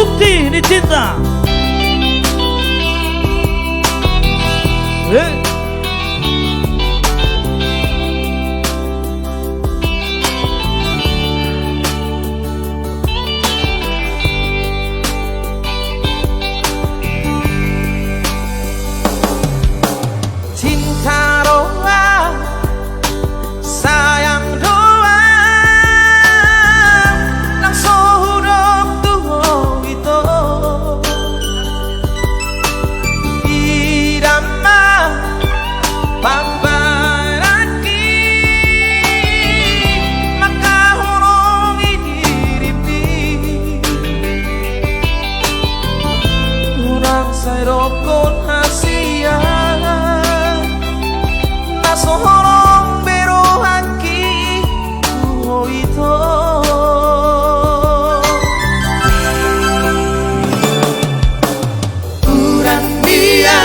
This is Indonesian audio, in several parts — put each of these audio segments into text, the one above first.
bukti ini cinta. Cinta doa, sayang doa, nang sohudok tuho ito. Idama pambaraki, makahurong idiripi. Unang sayrokon hasiya, sohorong berohaki tuho ito. Urang dia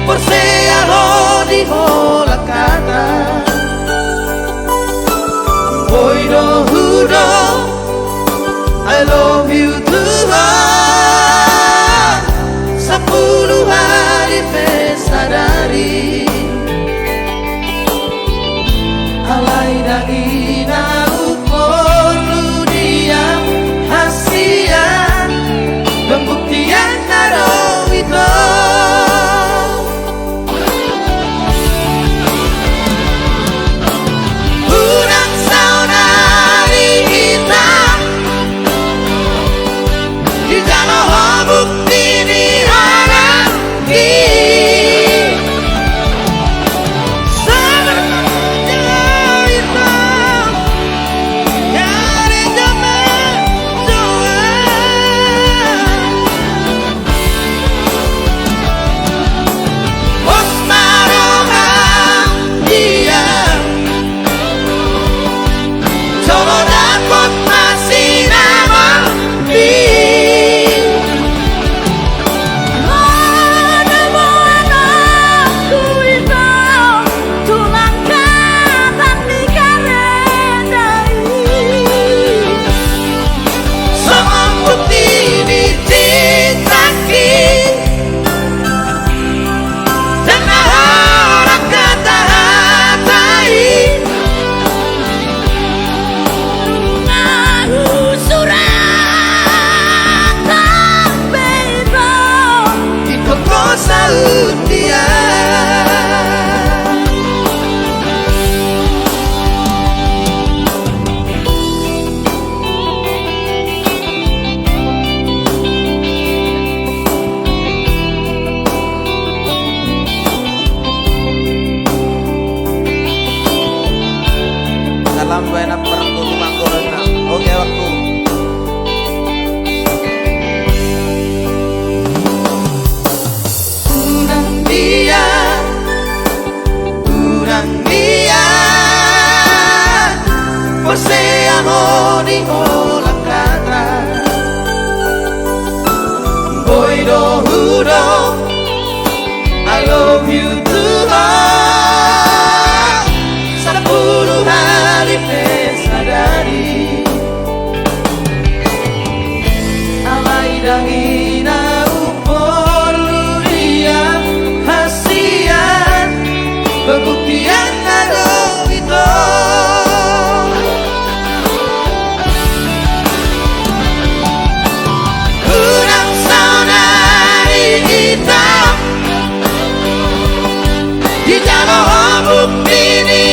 por sea lo dijo la kata. Hoy no juro I love you too hard. 10 hari pesadari alay na inaupor dia hasian pembuktian naro ito. Unang saudari kita di dalam bukti dalam banyak pertumbuhan corona. Oke waktu. Urang dia, por sea amor y la kata. Hoy no juro I love you too hard. 10 hari pesadari alay dan inaupor dia hasian pembuktian naro ito. Unang saudari kita di dalam bukti ini.